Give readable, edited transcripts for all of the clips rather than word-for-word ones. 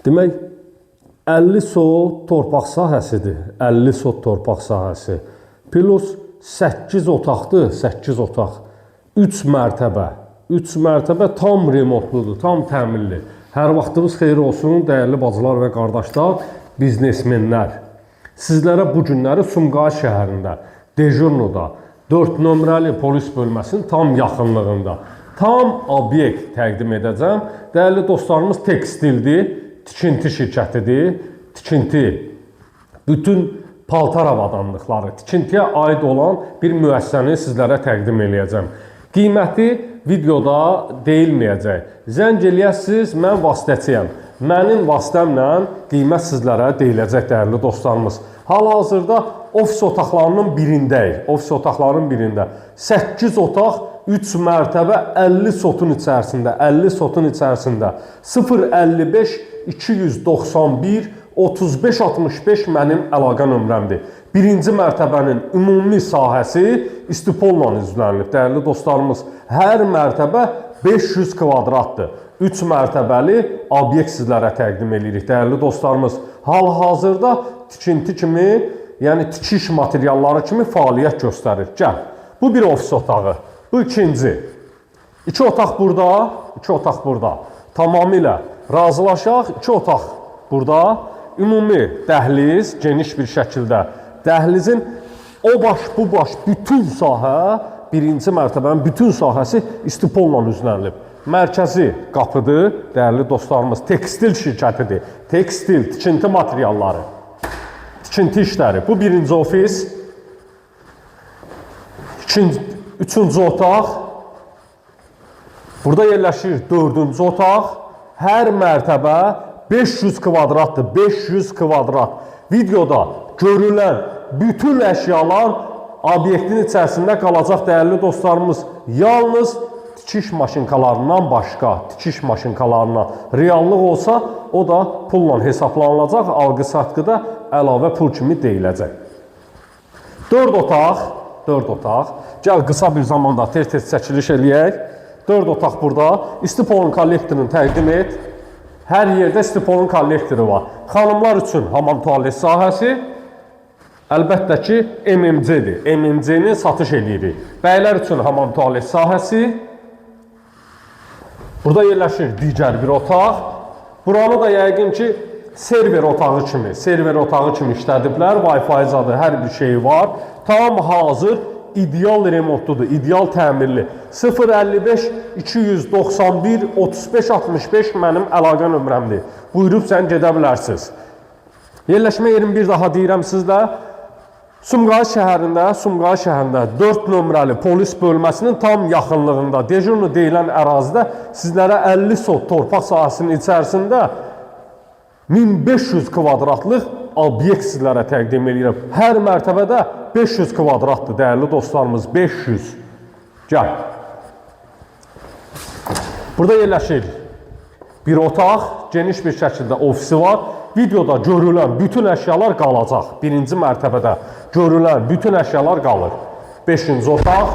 Demək, 50 sot torpaq sahəsidir. 50 sot torpaq sahəsi. Plus 8 otaqdır, 8 otaq. 3 mərtəbə. 3 mərtəbə tam remontludur, tam təminli. Hər vaxtınız xeyir olsun, dəyərli bacılar və qardaşlar, biznesmenlər. Sizlərə bu günləri Sumqayıt şəhərində, Dejurnoda, 4 nömrəli polis bölməsinin tam yaxınlığında tam obyekt təqdim edəcəm. Dəyərli dostlarımız tekstildir, tikinti şirkətidir. Tikinti, bütün paltar avadanlıqları, tikintiyə aid olan bir müəssisəni sizlərə təqdim edəcəm. Qiyməti videoda deyilməyəcək. Zəng eləyəsiniz, mən vasitəçiyəm. Mənim vasitəmlə qiymət sizlərə deyiləcək, dəyərli dostlarımız. Hal-hazırda ofis otaqlarının birindəyik. Ofis otaqlarının birində 8 otaq, 3 mərtəbə 50 sotun içərisində, 50 sotun içərisində 055 291 3565 mənim əlaqə nömrəmdir. Birinci mərtəbənin ümumi sahəsi istipolla üzlənilib, dəyərli dostlarımız. Hər mərtəbə 500 kvadratdır. 3 mərtəbəli obyekt sizlərə təqdim edirik, dəyərli dostlarımız. Hal-hazırda tikinti kimi, yəni tikiş materialları kimi fəaliyyət göstərir. Gəl, bu bir ofis otağı, bu ikinci. 2 otaq burada, 2 otaq burada. Tamamilə razılaşaq, 2 otaq burada. Ümumi dəhliz geniş bir şəkildə. Dəhlizin o baş, bu baş, bütün sahə, birinci mərtəbənin bütün sahəsi istipolla üzlənilib. Mərkəzi qapıdır, dəyərli dostlarımız. Tekstil şirkətidir. Tekstil, tikinti materialları, tikinti işləri. Bu birinci ofis. Üçüncü otaq. Burada yerləşir dördüncü otaq. Hər mərtəbə 500 kvadratdır, 500 kvadrat. Videoda görülən bütün əşyalar obyektin içərisində qalacaq, dəyərli dostlarımız. Yalnız tikiş maşınkalarından başqa, tikiş maşınkalarına reallıq olsa, o da pulla hesablanılacaq, alqı-satqıda əlavə pul kimi deyiləcək. 4 otaq, 4 otaq. Gəl, qısa bir zamanda tez-tez çəkiliş eləyək. 4 otaq burada. İstipolun kollektorunu təqdim et. Hər yerdə istipolun kollektoru var. Xanımlar üçün hamam tualet sahəsi, əlbəttə ki, MMC-dir. MMC-ni satış edirik. Bəylər üçün hamam tualet sahəsi. Burada yerləşir digər bir otaq. Buranı da yəqin ki, server otağı kimi işlədiblər. Wi-Fi zadı, hər bir şey var. Tam hazır, ideal remontludur, ideal təmirli. 055 291 3565 mənim əlaqə nömrəmdir. Buyurub sən gedə bilərsiniz. Yerləşmə yerim bir daha deyirəm sizdə. Sumqayıt şəhərində 4 nömrəli polis bölməsinin tam yaxınlığında, Dejurno deyilən ərazidə sizlərə 50 sot torpaq sahəsinin içərisində 1500 kvadratlıq obyekt sizlərə təqdim edirəm. Hər mərtəbədə 500 kvadratdır, dəyərli dostlarımız, 500. Gəl. Burada yerləşir bir otaq, geniş bir şəkildə ofisi var. Videoda görülən bütün əşyalar qalacaq. Birinci mərtəbədə görülən bütün əşyalar qalır. 5-ci otaq.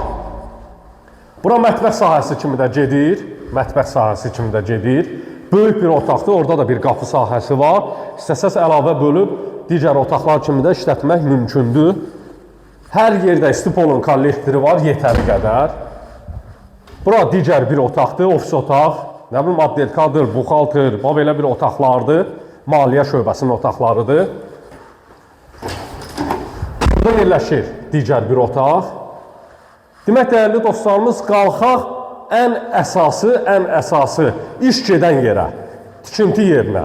Bura mətbəx sahəsi kimi də gedir. Mətbəx sahəsi kimi də gedir. Böyük bir otaqdır, orada da bir qapı sahəsi var. İstəsəz əlavə bölüb, digər otaqlar kimi də işlətmək mümkündür. Hər yerdə istipolun kollektoru var, yetəri qədər. Bura digər bir otaqdır, ofis otaq. Nə bilim, abdelkadır, buxaltır, belə bir otaqlardır. Maliyyə şöbəsinin otaqlarıdır. Burada yerləşir digər bir otaq. Demək, dəyərli dostlarımız, qalxaq ən əsası iş gedən yerə, tikinti yerinə.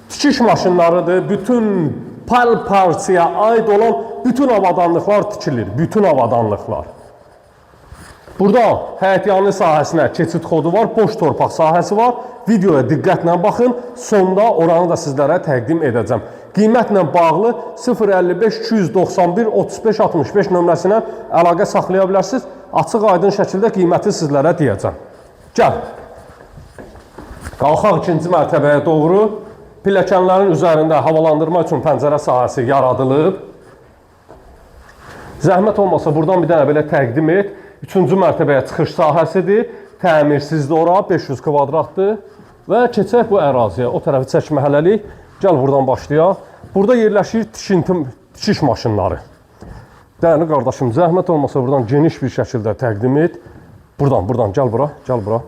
Tikiş maşınlarıdır, bütün parçaya aid olan bütün avadanlıqlar tikilir, bütün avadanlıqlar. Burada həyətyanı sahəsinə keçid kodu var, boş torpaq sahəsi var. Videoya diqqətlə baxın, sonda oranı da sizlərə təqdim edəcəm. Qiymətlə bağlı 055 291 3565 nömrəsinə əlaqə saxlaya bilərsiniz. Açıq aydın şəkildə qiyməti sizlərə deyəcəm. Gəl. Qalxaq ikinci mərtəbəyə doğru. Pilləkənlərin üzərində havalandırma üçün pəncərə sahəsi yaradılıb. Zəhmət olmasa buradan bir dənə belə təqdim et. Üçüncü mərtəbəyə çıxış sahəsidir. Təmirsizdir ora, 500 kvadratdır. Və keçək bu əraziyə, o tərəfi çəkmə hələlik. Gəl buradan başlayaq. Burada yerləşir tikiş maşınları. Dəyərli qardaşım, zəhmət olmasa buradan geniş bir şəkildə təqdim et. Buradan, gəl bura, gəl bura.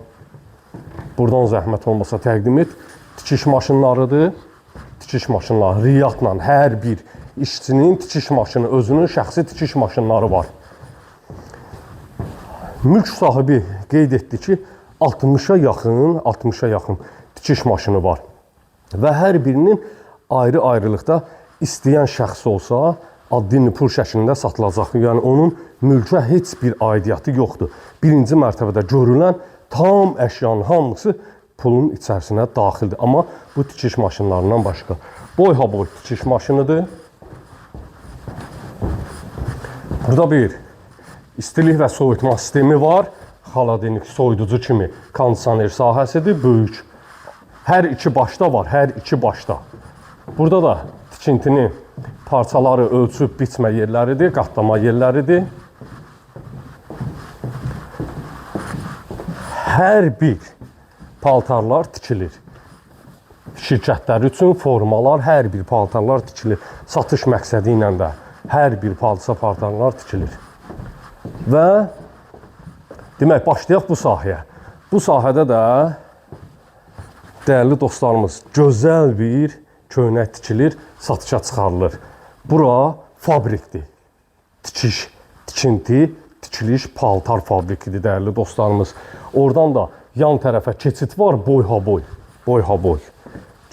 Buradan zəhmət olmasa təqdim et. Tikiş maşınlarıdır. Tikiş maşınları, riyaxla hər bir işçinin tikiş maşını, özünün şəxsi tikiş maşınları var. Mülk sahibi qeyd etdi ki, 60-a yaxın tikiş maşını var. Və hər birinin ayrı-ayrılıqda istəyən şəxs olsa, addi pul şəklində satılacaq. Yəni, onun mülkə heç bir aidiyyatı yoxdur. Birinci mərtəbədə görülən tam əşyanın hamısı pulun içərisinə daxildir. Amma bu tikiş maşınlarından başqa. Boy-ha-boy tikiş maşınıdır. Burada bir istilik və soyutma sistemi var. Xaladenik soyuducu kimi kondisioner sahəsidir, böyük. Hər iki başda var, hər iki başda. Burada da tikintinin parçaları ölçüb biçmə yerləridir, qatlama yerləridir. Hər bir paltarlar tikilir. Şirkətlər üçün formalar, hər bir paltarlar tikilir. Satış məqsədi ilə də hər bir paltarlar tikilir. Və demək, başlayaq bu sahəyə. Bu sahədə də dəyərli dostlarımız, gözəl bir köynək tikilir, satışa çıxarılır. Bura fabrikdir. Tikiş, tikinti, tikiliş, paltar fabrikidir dəyərli dostlarımız. Oradan da yan tərəfə keçid var, boy-ha-boy. Boy-ha-boy.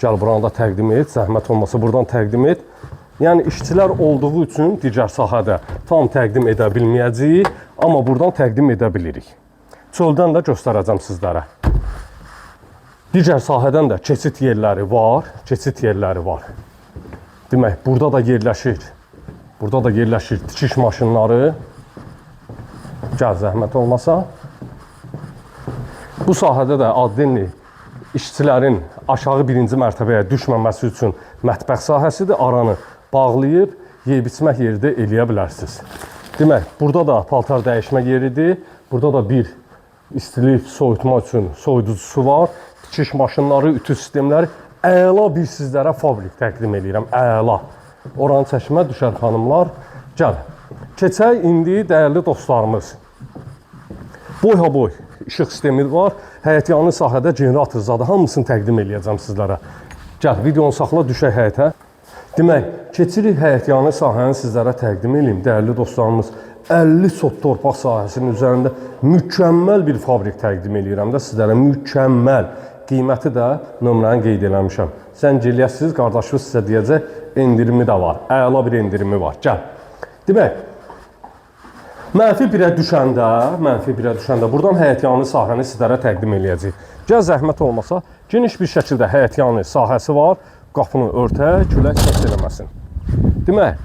Gəl buranı da təqdim et, zəhmət olmasa buradan təqdim et. Yəni, işçilər olduğu üçün digər sahədə tam təqdim edə bilməyəcəyik, amma buradan təqdim edə bilirik. Çöldən də göstərəcəm sizlərə. Digər sahədən də keçid yerləri var, Demək, burada da yerləşir tikiş maşınları. Gəl, zəhmət olmasa. Bu sahədə də addenli işçilərin aşağı birinci mərtəbəyə düşməməsi üçün mətbəx sahəsidir. Aranı bağlayıb, yeyib-içmək yeri də eləyə bilərsiniz. Demək, burada da paltar dəyişmə yeridir. Burada da bir istilik soyutma üçün soyuducusu var. Tikiş maşınları, ütü sistemləri. Əla bir sizlərə fabrik təqdim edirəm. Əla. Oranı çəkmə düşər xanımlar. Gəl. Keçək indi dəyərli dostlarımız. Boy-ha-boy işıq sistemi var. Həyətyanı sahədə generator zadı. Hamısını təqdim eləyəcəm sizlərə. Gəl, videonu saxla, düşək həyətə. Demək, keçirik həyətyanı sahəni sizlərə təqdim edeyim. Dəyərli dostlarımız, 50 sot torpaq sahəsinin üzərində mükəmməl bir fabrik təqdim edirəm də sizlərə. Mükəmməl. Qiyməti də nömrəni qeyd eləmişəm. Zəng eləyəsiniz, qardaşınız sizə deyəcək, endirimi də var. Əla bir endirimi var. Gəl. Demək, mənfi birə düşəndə buradan həyətyanı sahəni sizlərə təqdim eləyəcək. Gəl, zəhmət olmasa, geniş bir şəkildə həyətyanı sahəsi var. Qapını örtək, külək səs eləməsin. Demək,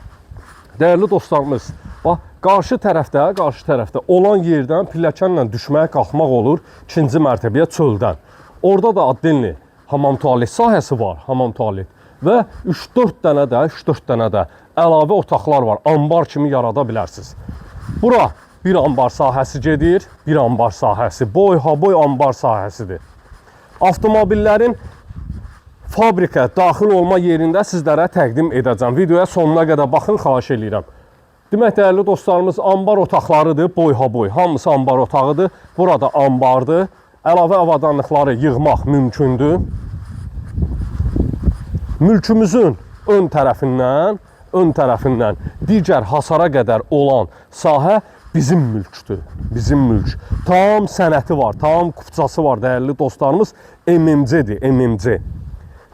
dəyərli dostlarımız, bax, qarşı tərəfdə olan yerdən pilləkənlə düşməyə qalxmaq olur 2-ci mərtəbəyə çöldən. Orada da addenli hamam tualet sahəsi var, hamam tualet. Və 3-4 dənə də əlavə otaqlar var, ambar kimi yarada bilərsiniz. Bura bir ambar sahəsi gedir, bir ambar sahəsi, boy-ha-boy ambar sahəsidir. Avtomobillərin fabrikə daxil olma yerində sizlərə təqdim edəcəm. Videoya sonuna qədər baxın, xahiş edirəm. Demək, dəyərli dostlarımız, ambar otaqlarıdır, boy-ha-boy. Hamısı ambar otağıdır. Burada ambardır. Əlavə avadanlıqları yığmaq mümkündür. Mülkümüzün ön tərəfindən digər hasara qədər olan sahə bizim mülkdür. Bizim mülk. Tam sənəti var, tam kupçası var dəyərli dostlarımız. MMC-dir, MMC.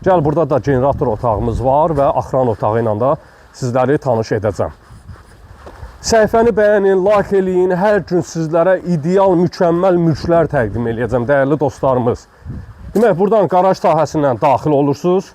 Gəl, burada da generator otağımız var və axran otağı ilə də sizləri tanış edəcəm. Səhifəni bəyənin, like eləyin, hər gün sizlərə ideal, mükəmməl mülklər təqdim eləyəcəm, dəyərli dostlarımız. Demək, buradan qaraj sahəsindən daxil olursunuz.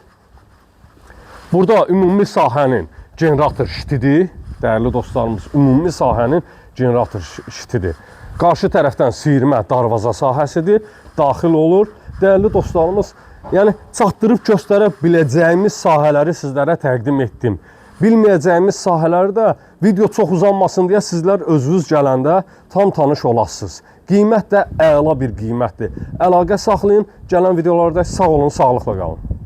Burada ümumi sahənin generator şitidir, dəyərli dostlarımız, ümumi sahənin generator şitidir. Qarşı tərəfdən siyirmə darvaza sahəsidir, daxil olur. Dəyərli dostlarımız, yəni çatdırıb göstərə biləcəyimiz sahələri sizlərə təqdim etdim. bilməyəcəyimiz sahələri də video çox uzanmasın deyə sizlər özünüz gələndə tam tanış olasınız. Qiymət də əla bir qiymətdir. Əlaqə saxlayın. Gələn videolarda sağ olun, sağlıqla qalın.